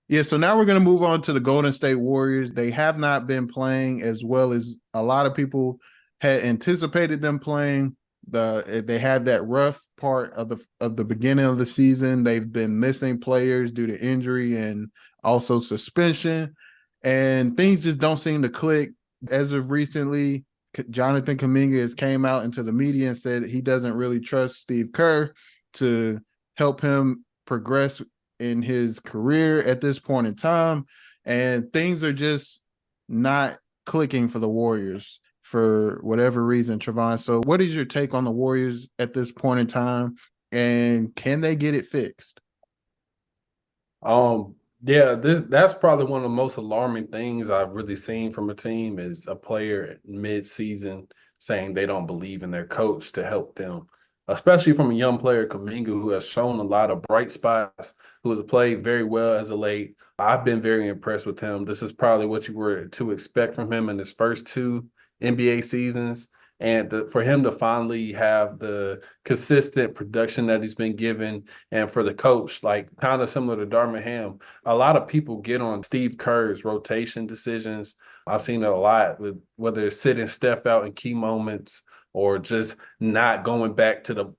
Yeah, so now we're going to move on to the Golden State Warriors. They have not been playing as well as a lot of people had anticipated them playing. They had that rough part of the beginning of the season. They've been missing players due to injury and also suspension, and things just don't seem to click. As of recently, Jonathan Kuminga has came out into the media and said that he doesn't really trust Steve Kerr to help him progress in his career at this point in time, and things are just not clicking for the Warriors for whatever reason, Trevon. So, what is your take on the Warriors at this point in time, and can they get it fixed? Yeah, that's probably one of the most alarming things I've really seen from a team is a player mid-season saying they don't believe in their coach to help them, especially from a young player, Kaminga, who has shown a lot of bright spots, who has played very well as of late. I've been very impressed with him. This is probably what you were to expect from him in his first two NBA seasons. And for him to finally have the consistent production that he's been given, and for the coach, like kind of similar to Darvin Ham, a lot of people get on Steve Kerr's rotation decisions. I've seen it a lot with whether it's sitting Steph out in key moments or just not going back to the role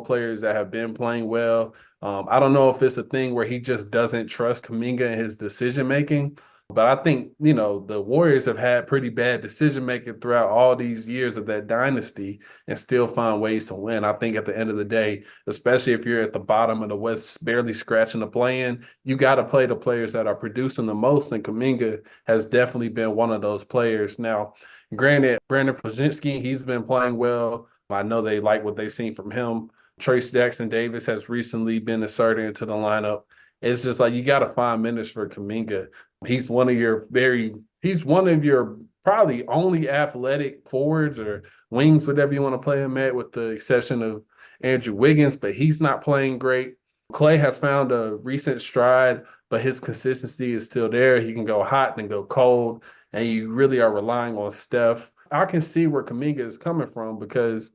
players that have been playing well. I don't know if it's a thing where he just doesn't trust Kaminga in his decision making, but I think, the Warriors have had pretty bad decision making throughout all these years of that dynasty and still find ways to win. I think at the end of the day, especially if you're at the bottom of the West, barely scratching the play-in, you got to play the players that are producing the most. And Kaminga has definitely been one of those players. Now, granted, Brandon Pozinski, he's been playing well. I know they like what they've seen from him. Trace Jackson Davis has recently been inserted into the lineup. It's just like you got to find minutes for Kaminga. He's one of your probably only athletic forwards or wings, whatever you want to play him at, with the exception of Andrew Wiggins, but he's not playing great. Clay has found a recent stride, but his consistency is still there. He can go hot and go cold, and you really are relying on Steph. I can see where Kaminga is coming from because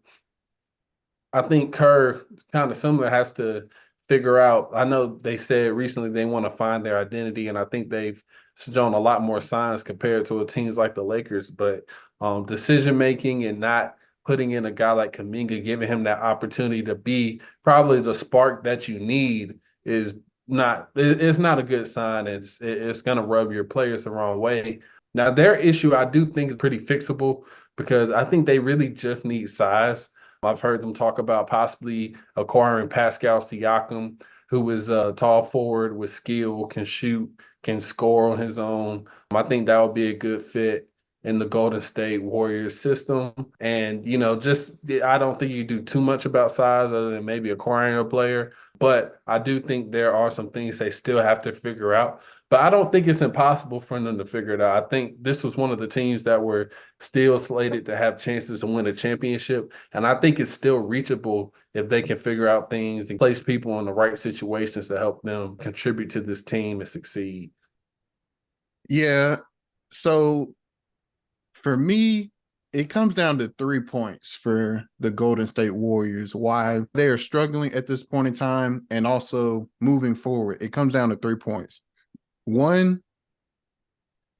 I think Kerr kind of similar has to figure out. I know they said recently they want to find their identity, and I think they've shown a lot more signs compared to teams like the Lakers. But decision making and not putting in a guy like Kaminga, giving him that opportunity to be probably the spark that you need is it's not a good sign. It's going to rub your players the wrong way. Now, their issue I do think is pretty fixable because I think they really just need size. I've heard them talk about possibly acquiring Pascal Siakam, who is a tall forward with skill, can shoot, can score on his own. I think that would be a good fit in the Golden State Warriors system. And, just I don't think you do too much about size other than maybe acquiring a player. But I do think there are some things they still have to figure out. But I don't think it's impossible for them to figure it out. I think this was one of the teams that were still slated to have chances to win a championship. And I think it's still reachable if they can figure out things and place people in the right situations to help them contribute to this team and succeed. Yeah. So for me, it comes down to 3 points for the Golden State Warriors, why they are struggling at this point in time and also moving forward. It comes down to 3 points. One,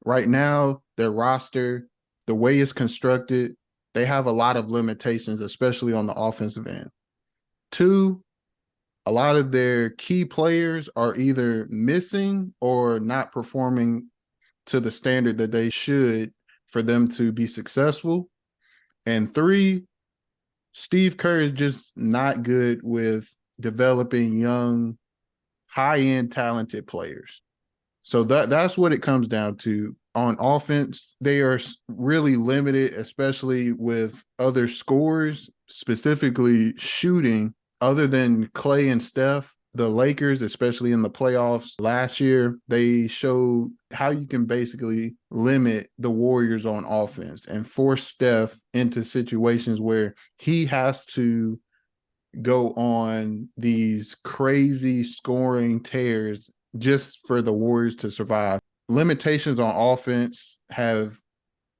right now, their roster, the way it's constructed, they have a lot of limitations, especially on the offensive end. Two, a lot of their key players are either missing or not performing to the standard that they should for them to be successful. And three, Steve Kerr is just not good with developing young, high-end talented players. So that's what it comes down to. On offense, they are really limited, especially with other scores, specifically shooting. Other than Clay and Steph, the Lakers, especially in the playoffs last year, they showed how you can basically limit the Warriors on offense and force Steph into situations where he has to go on these crazy scoring tears just for the Warriors to survive. Limitations on offense have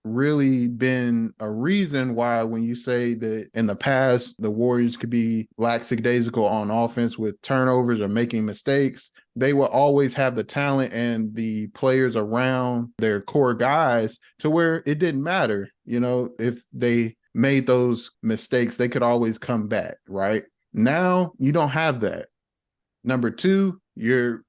really been a reason why when you say that in the past the Warriors could be lackadaisical on offense with turnovers or making mistakes, they will always have the talent and the players around their core guys to where it didn't matter. If they made those mistakes, they could always come back, right? Now you don't have that. Number two, your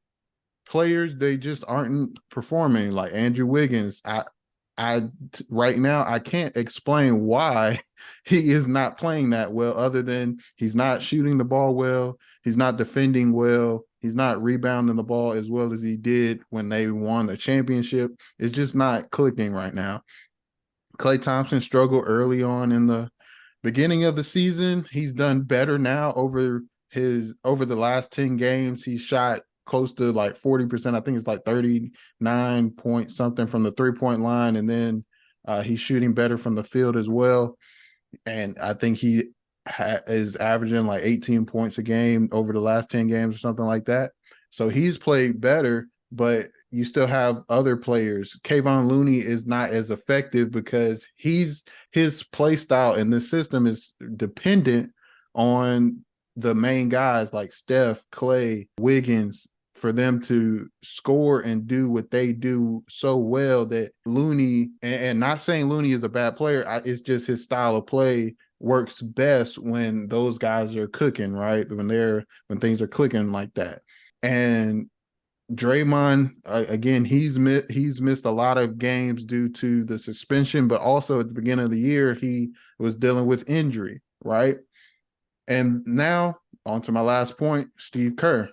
players, they just aren't performing. Like Andrew Wiggins, right now I can't explain why he is not playing that well, other than he's not shooting the ball well, he's not defending well, he's not rebounding the ball as well as he did when they won the championship. It's just not clicking right now. Klay Thompson struggled early on in the beginning of the season. He's done better now over the last 10 games. He shot close to like 40%. I think it's like 39 point something from the 3-point line. And then he's shooting better from the field as well. And I think he is averaging like 18 points a game over the last 10 games or something like that. So he's played better, but you still have other players. Kayvon Looney is not as effective because his play style in this system is dependent on the main guys like Steph, Klay, Wiggins, for them to score and do what they do so well that Looney, and not saying Looney is a bad player, it's just his style of play works best when those guys are cooking, right? When things are clicking like that. And Draymond, again, he's missed a lot of games due to the suspension, but also at the beginning of the year, he was dealing with injury, right? And now, on to my last point, Steve Kerr.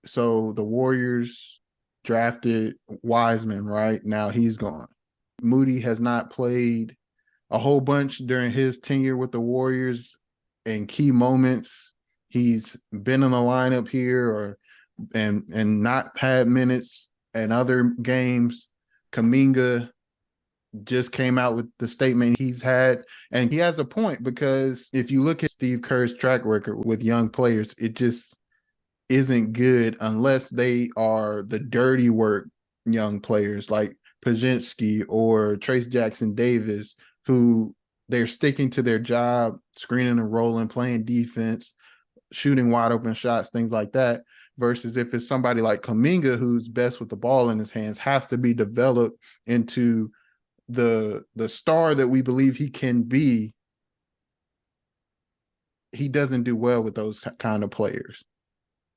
So the Warriors drafted Wiseman, right? Now he's gone. Moody has not played a whole bunch during his tenure with the Warriors in key moments. He's been in the lineup here and not had minutes in other games. Kuminga just came out with the statement he's had, and he has a point, because if you look at Steve Kerr's track record with young players, it just isn't good unless they are the dirty work young players like Pajinski or Trace Jackson Davis, who they're sticking to their job, screening and rolling, playing defense, shooting wide open shots, things like that. Versus if it's somebody like Kuminga, who's best with the ball in his hands, has to be developed into the star that we believe he can be. He doesn't do well with those kind of players.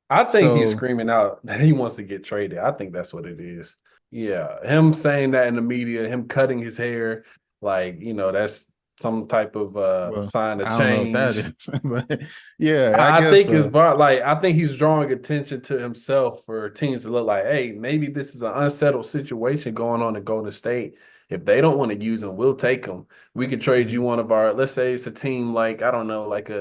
I think he's So, screaming out that he wants to get traded. I think that's what it is. Yeah, him saying that in the media, him cutting his hair, like, that's some type of well, sign of I don't know what that change. is, but yeah, I I guess think it's about, like, I think he's drawing attention to himself for teams to look like, hey, maybe this is an unsettled situation going on in Golden State. If they don't want to use him, we'll take him. We could trade you one of our, let's say it's a team like, I don't know, like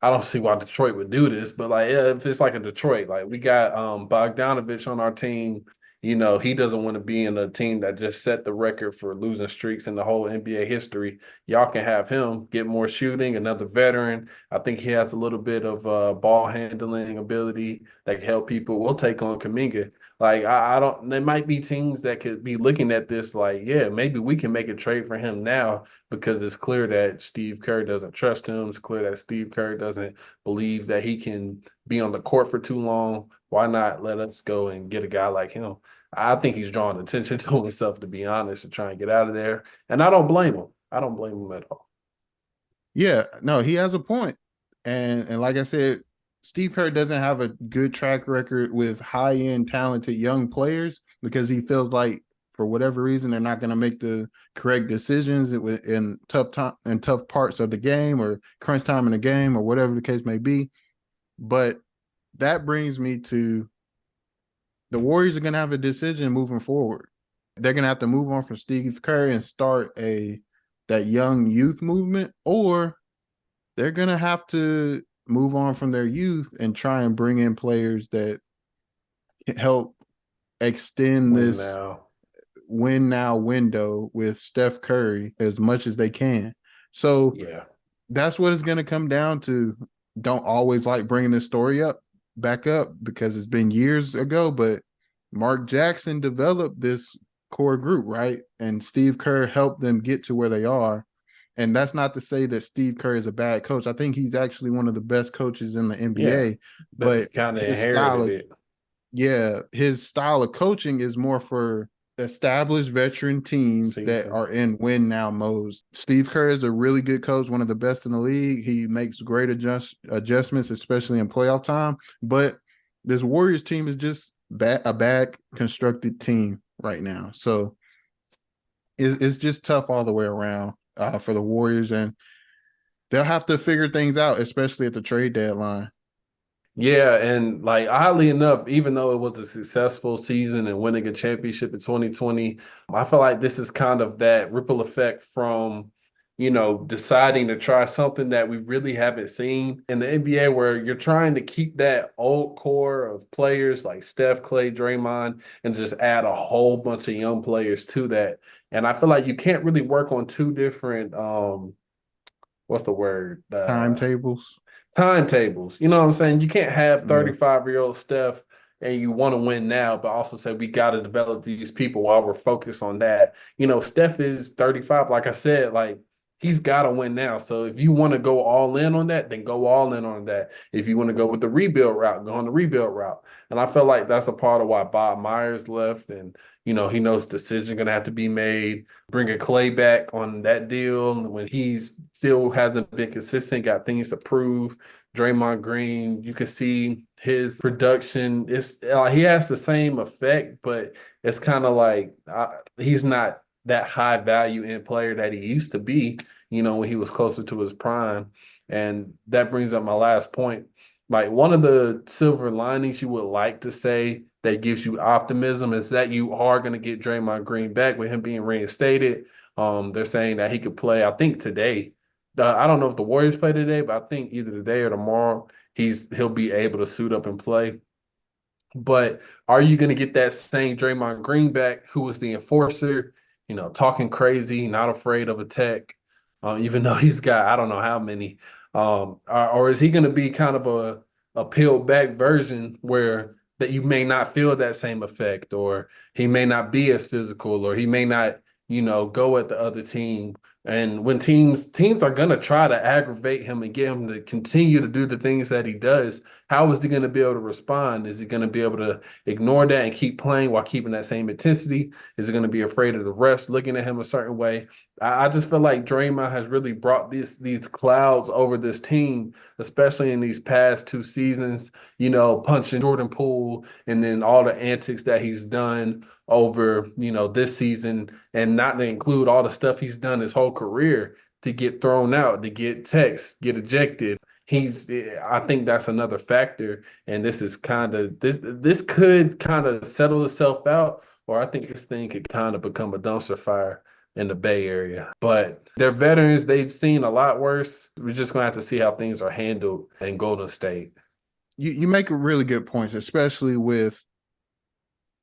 I don't see why Detroit would do this, but like, yeah, if it's like a Detroit, like we got Bogdanovich on our team, he doesn't want to be in a team that just set the record for losing streaks in the whole NBA history. Y'all can have him get more shooting, another veteran. I think he has a little bit of ball handling ability that can help people. We'll take on Kuminga. Like, I don't, there might be teams that could be looking at this like, yeah, maybe we can make a trade for him now, because it's clear that Steve Kerr doesn't trust him. It's clear that Steve Kerr doesn't believe that he can be on the court for too long. Why not let us go and get a guy like him? I think he's drawing attention to himself, to be honest, to try and get out of there. And I don't blame him. I don't blame him at all. yeah, no, he has a point. And like I said, Steve Kerr doesn't have a good track record with high-end talented young players, because he feels like for whatever reason they're not going to make the correct decisions in tough time and tough parts of the game, or crunch time in the game, or whatever the case may be. But that brings me to the Warriors are going to have a decision moving forward. They're going to have to move on from Steve Kerr and start that young youth movement, or they're going to have to move on from their youth and try and bring in players that help extend Win this now. win now window with Steph Curry as much as they can. So Yeah. that's what it's going to come down to. Don't always like bringing this story back up, because it's been years ago, but Mark Jackson developed this core group, right? And Steve Kerr helped them get to where they are. And that's not to say that Steve Kerr is a bad coach. I think he's actually one of the best coaches in the NBA. But kind of his style inherited of it. his style of coaching is more for established veteran teams that Season. are in win now modes. Steve Kerr is a really good coach, one of the best in the league. He makes great adjustments, especially in playoff time. But this Warriors team is just a bad constructed team right now. So it's just tough all the way around for the Warriors, and they'll have to figure things out, especially at the trade deadline. Yeah, and like oddly enough, even though it was a successful season and winning a championship in 2020, I feel like this is kind of that ripple effect from, deciding to try something that we really haven't seen in the NBA, where you're trying to keep that old core of players like Steph, Clay, Draymond, and just add a whole bunch of young players to that. And I feel like you can't really work on two different what's the word? Timetables. Timetables. You know what I'm saying? You can't have Yeah. 35-year-old Steph and you want to win now, but also say we got to develop these people while we're focused on that. Steph is 35. Like I said, like he's got to win now. So if you want to go all in on that, then go all in on that. If you want to go with the rebuild route, go on the rebuild route. And I feel like that's a part of why Bob Myers left. And, he knows decision going to have to be made. Bringing Clay back on that deal when he's still hasn't been consistent, got things to prove. Draymond Green, you can see his production. It's he has the same effect, but it's kind of like he's not that high value in player that he used to be. When he was closer to his prime, and that brings up my last point. Like one of the silver linings you would like to say that gives you optimism is that you are going to get Draymond Green back with him being reinstated. They're saying that he could play, I think, today. I don't know if the Warriors play today, but I think either today or tomorrow he'll be able to suit up and play. But are you going to get that same Draymond Green back, who was the enforcer, talking crazy, not afraid of attack, even though he's got I don't know how many, or is he going to be kind of a peeled back version where that you may not feel that same effect, or he may not be as physical, or he may not, go at the other team. And when teams are gonna try to aggravate him and get him to continue to do the things that he does, how is he going to be able to respond? Is he going to be able to ignore that and keep playing while keeping that same intensity? Is he going to be afraid of the refs looking at him a certain way? I just feel like Draymond has really brought these clouds over this team, especially in these past two seasons. Punching Jordan Poole, and then all the antics that he's done over this season, and not to include all the stuff he's done his whole career to get thrown out, to get texts, get ejected. I think that's another factor, and this could kind of settle itself out, or I think this thing could kind of become a dumpster fire in the Bay Area. But they're veterans; they've seen a lot worse. We're just gonna have to see how things are handled in Golden State. You make really good points, especially with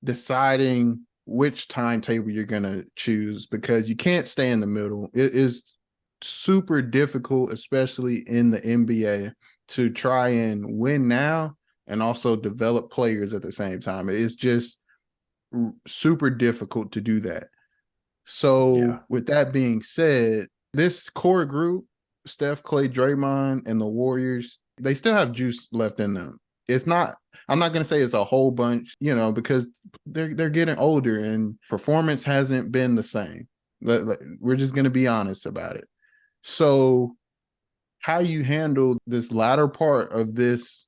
deciding which timetable you're going to choose, because you can't stay in the middle. It is super difficult, especially in the NBA, to try and win now and also develop players at the same time. It's just super difficult to do that. So, with that being said, this core group, Steph, Clay, Draymond, and the Warriors, they still have juice left in them. It's not, I'm not going to say it's a whole bunch, because they're getting older and performance hasn't been the same. We're just going to be honest about it. So, how you handle this latter part of this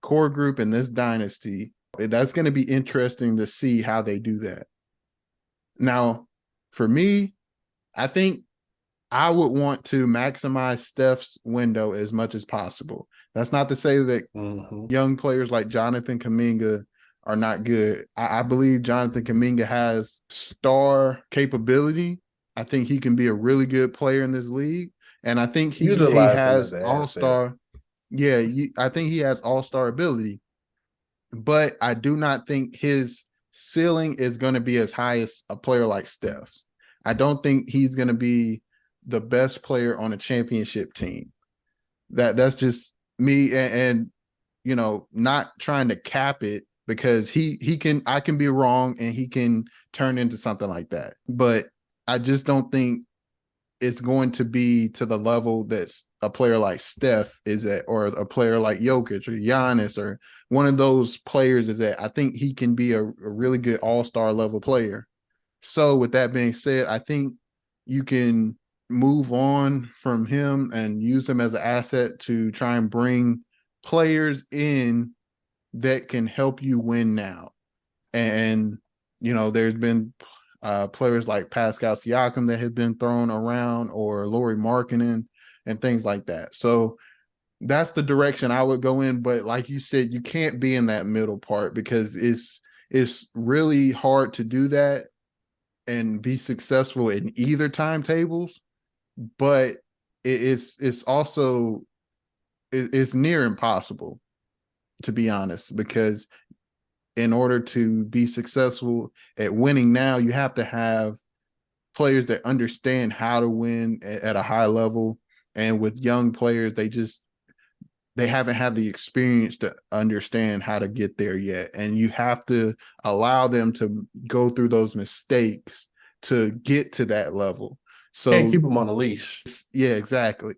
core group and this dynasty, that's going to be interesting to see how they do that. Now, for me, I think I would want to maximize Steph's window as much as possible. That's not to say that young players like Jonathan Kuminga are not good. I believe Jonathan Kuminga has star capability. I think he can be a really good player in this league. And I think he Utilize him as has an asset. all-star. Yeah, I think he has all-star ability. But I do not think his ceiling is going to be as high as a player like Steph's. I don't think he's going to be the best player on a championship team. That's just me, and not trying to cap it, because I can be wrong and he can turn into something like that. But I just don't think it's going to be to the level that's a player like Steph is at, or a player like Jokic or Giannis, or one of those players is at. I think he can be a really good all-star level player. So with that being said, I think you can move on from him and use him as an asset to try and bring players in that can help you win now. And there's been players like Pascal Siakam that have been thrown around, or Lauri Markkanen and things like that. So that's the direction I would go in. But like you said, you can't be in that middle part, because it's really hard to do that and be successful in either timetables. But it's also it's near impossible, to be honest, because in order to be successful at winning now, you have to have players that understand how to win at a high level. And with young players, they haven't had the experience to understand how to get there yet. And you have to allow them to go through those mistakes to get to that level. Can't So keep them on a leash. yeah, exactly.